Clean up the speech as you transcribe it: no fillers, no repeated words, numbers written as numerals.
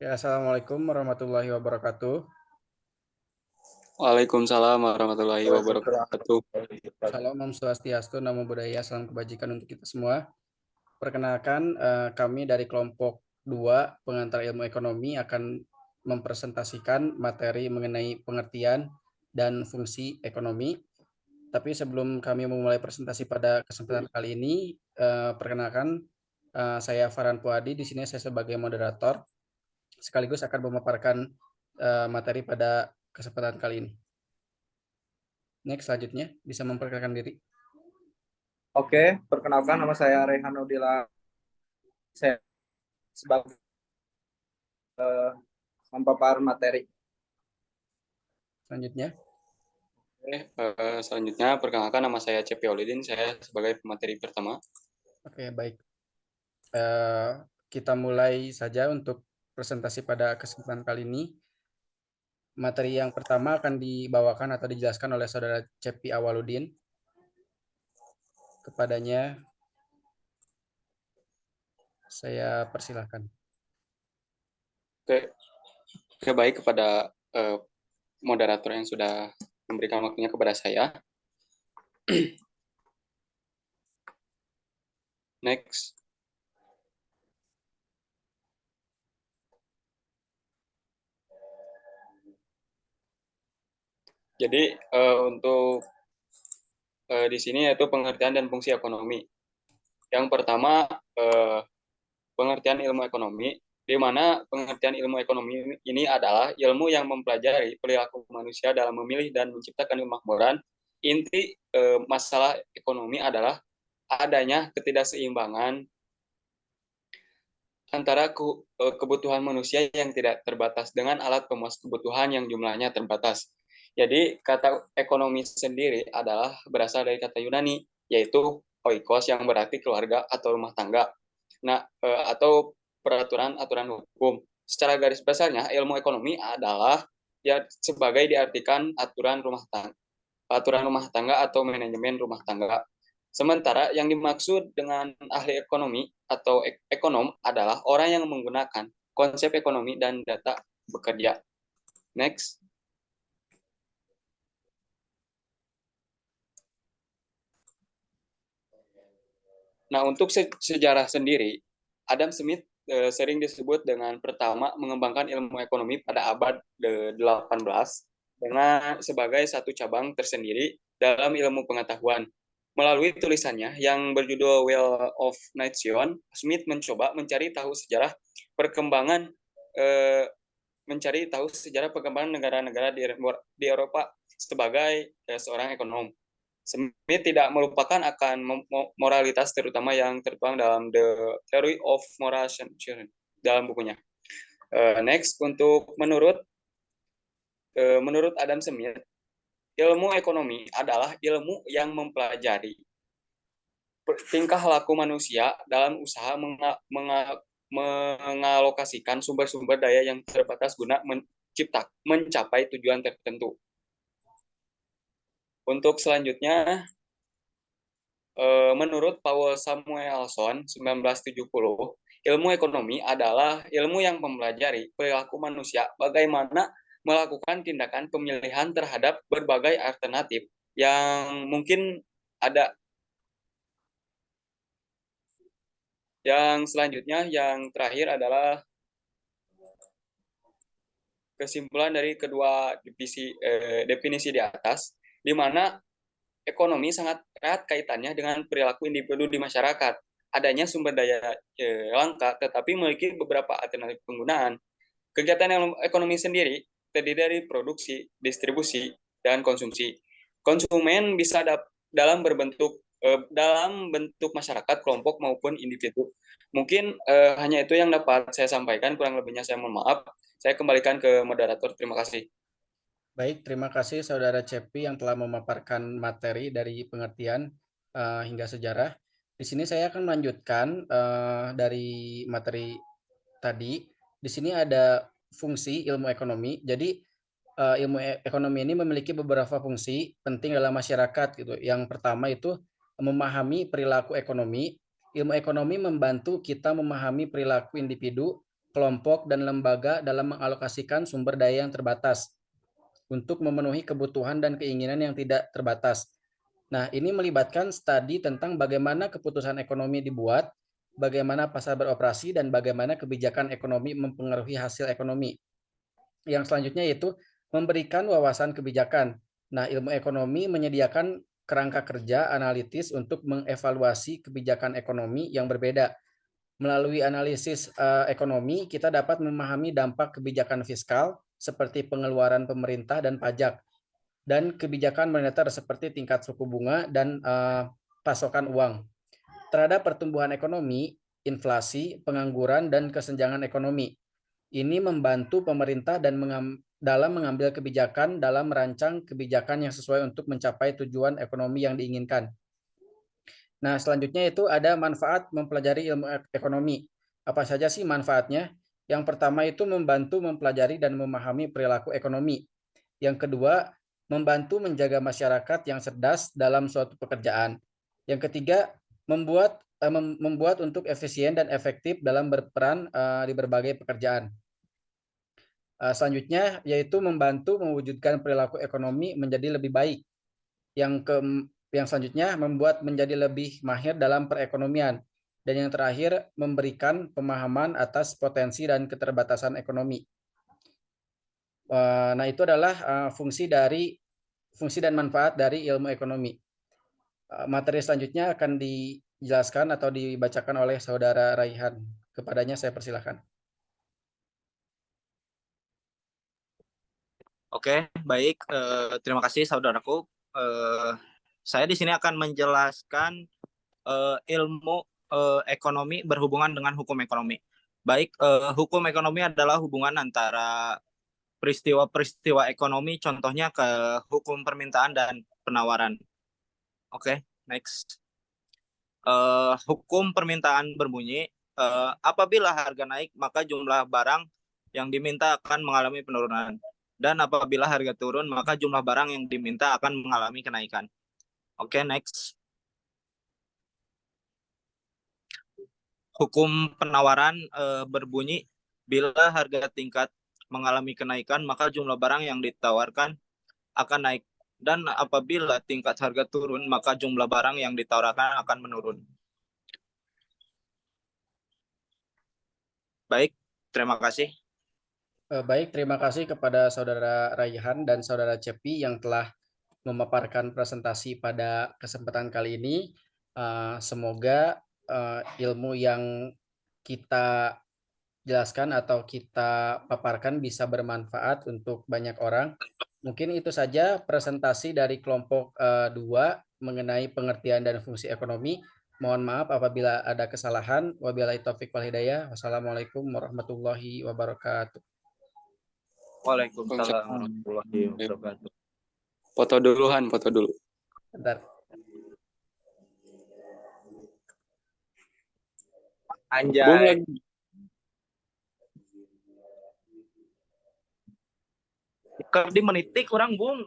Ya, Assalamualaikum warahmatullahi wabarakatuh. Waalaikumsalam warahmatullahi wabarakatuh. Salam Om Swastiastu, Namo Buddhaya, salam kebajikan untuk kita semua. Perkenalkan, kami dari kelompok 2 pengantar ilmu ekonomi akan mempresentasikan materi mengenai pengertian dan fungsi ekonomi. Tapi sebelum kami memulai presentasi pada kesempatan kali ini, perkenalkan saya Farhan Puadi. Di sini saya sebagai moderator sekaligus akan memaparkan materi pada kesempatan kali ini. Next, selanjutnya bisa memperkenalkan diri. Oke, perkenalkan nama saya Rehan Nudila. Saya sebagai mempapar materi. Selanjutnya, Oke, selanjutnya perkenalkan nama saya Cepi Olidin, saya sebagai pemateri pertama. oke baik. Eh, kita mulai saja untuk presentasi pada kesempatan kali ini. Materi yang pertama akan dibawakan atau dijelaskan oleh Saudara Cepi Awaludin. Kepadanya saya persilahkan. Oke, oke baik kepada moderator yang sudah memberikan waktunya kepada saya. Next. Jadi untuk di sini yaitu pengertian dan fungsi ekonomi. Yang pertama pengertian ilmu ekonomi, di mana pengertian ilmu ekonomi ini adalah ilmu yang mempelajari perilaku manusia dalam memilih dan menciptakan kemakmuran. Inti masalah ekonomi adalah adanya ketidakseimbangan antara kebutuhan manusia yang tidak terbatas dengan alat pemuas kebutuhan yang jumlahnya terbatas. Jadi kata ekonomi sendiri adalah berasal dari kata Yunani, yaitu oikos yang berarti keluarga atau rumah tangga. Nah, atau peraturan-aturan hukum. Secara garis besarnya, ilmu ekonomi adalah ya sebagai diartikan aturan rumah tangga atau manajemen rumah tangga. Sementara yang dimaksud dengan ahli ekonomi atau ekonom adalah orang yang menggunakan konsep ekonomi dan data bekerja. Next. Nah, untuk sejarah sendiri, Adam Smith sering disebut dengan pertama mengembangkan ilmu ekonomi pada abad ke-18 dengan sebagai satu cabang tersendiri dalam ilmu pengetahuan. Melalui tulisannya yang berjudul Well of Nation, Smith mencoba mencari tahu sejarah perkembangan eh, perkembangan negara-negara di Eropa sebagai seorang ekonom. Smith tidak melupakan akan moralitas terutama yang tertuang dalam The Theory of Moral Change dalam bukunya. Next, untuk menurut Adam Smith, ilmu ekonomi adalah ilmu yang mempelajari tingkah laku manusia dalam usaha mengalokasikan sumber-sumber daya yang terbatas guna mencapai tujuan tertentu. Untuk selanjutnya, menurut Paul Samuelson 1970, ilmu ekonomi adalah ilmu yang mempelajari perilaku manusia bagaimana melakukan tindakan pemilihan terhadap berbagai alternatif yang mungkin ada. Yang selanjutnya, yang terakhir adalah kesimpulan dari kedua definisi di atas, di mana ekonomi sangat erat kaitannya dengan perilaku individu di masyarakat. Adanya sumber daya langka, tetapi memiliki beberapa alternatif penggunaan. Kegiatan ekonomi sendiri terdiri dari produksi, distribusi, dan konsumsi. Konsumen bisa dalam bentuk masyarakat, kelompok maupun individu. Mungkin hanya itu yang dapat saya sampaikan, kurang lebihnya saya mohon maaf. Saya kembalikan ke moderator. Terima kasih. Baik, terima kasih Saudara Cepi yang telah memaparkan materi dari pengertian hingga sejarah. Di sini saya akan melanjutkan dari materi tadi. Di sini ada fungsi ilmu ekonomi. Jadi ilmu ekonomi ini memiliki beberapa fungsi penting dalam masyarakat gitu. Yang pertama itu memahami perilaku ekonomi. Ilmu ekonomi membantu kita memahami perilaku individu kelompok, dan lembaga dalam mengalokasikan sumber daya yang terbatas untuk memenuhi kebutuhan dan keinginan yang tidak terbatas. Nah, ini melibatkan studi tentang bagaimana keputusan ekonomi dibuat, bagaimana pasar beroperasi, dan bagaimana kebijakan ekonomi mempengaruhi hasil ekonomi. Yang selanjutnya yaitu memberikan wawasan kebijakan. Nah, ilmu ekonomi menyediakan kerangka kerja analitis untuk mengevaluasi kebijakan ekonomi yang berbeda. Melalui analisis ekonomi, kita dapat memahami dampak kebijakan fiskal seperti pengeluaran pemerintah dan pajak, dan kebijakan moneter seperti tingkat suku bunga dan pasokan uang terhadap pertumbuhan ekonomi, inflasi, pengangguran, dan kesenjangan ekonomi. Ini membantu pemerintah dalam mengambil kebijakan dalam merancang kebijakan yang sesuai untuk mencapai tujuan ekonomi yang diinginkan. Nah, selanjutnya itu ada manfaat mempelajari ilmu ekonomi. Apa saja sih manfaatnya? Yang pertama itu membantu mempelajari dan memahami perilaku ekonomi. Yang kedua, membantu menjaga masyarakat yang cerdas dalam suatu pekerjaan. Yang ketiga, membuat untuk efisien dan efektif dalam berperan di berbagai pekerjaan. Selanjutnya yaitu membantu mewujudkan perilaku ekonomi menjadi lebih baik. Yang selanjutnya membuat menjadi lebih mahir dalam perekonomian. Dan yang terakhir memberikan pemahaman atas potensi dan keterbatasan ekonomi. Nah, itu adalah fungsi dan manfaat dari ilmu ekonomi. Materi selanjutnya akan dijelaskan atau dibacakan oleh Saudara Raihan. Kepadanya saya persilahkan. Oke, baik. Terima kasih saudaraku. Saya di sini akan menjelaskan ilmu ekonomi berhubungan dengan hukum ekonomi. Baik, hukum ekonomi adalah hubungan antara peristiwa-peristiwa ekonomi, contohnya ke hukum permintaan dan penawaran. Oke, next. Hukum permintaan berbunyi, apabila harga naik, maka jumlah barang yang diminta akan mengalami penurunan. Dan apabila harga turun, maka jumlah barang yang diminta akan mengalami kenaikan. Oke, next. Hukum penawaran berbunyi, bila harga tingkat mengalami kenaikan, maka jumlah barang yang ditawarkan akan naik. Dan apabila tingkat harga turun, maka jumlah barang yang ditawarkan akan menurun. Baik, terima kasih. Baik, terima kasih kepada Saudara Raihan dan Saudara Cepi yang telah memaparkan presentasi pada kesempatan kali ini. Semoga ilmu yang kita jelaskan atau kita paparkan bisa bermanfaat untuk banyak orang. Mungkin itu saja presentasi dari kelompok 2 mengenai pengertian dan fungsi ekonomi. Mohon maaf apabila ada kesalahan. Wabillahi taufiq wal hidayah. Wassalamualaikum warahmatullahi wabarakatuh. Waalaikumsalam warahmatullahi wabarakatuh. Foto duluan, foto dulu. Bentar. Bung Anjay. lagi. Kalau di menitik orang Bung,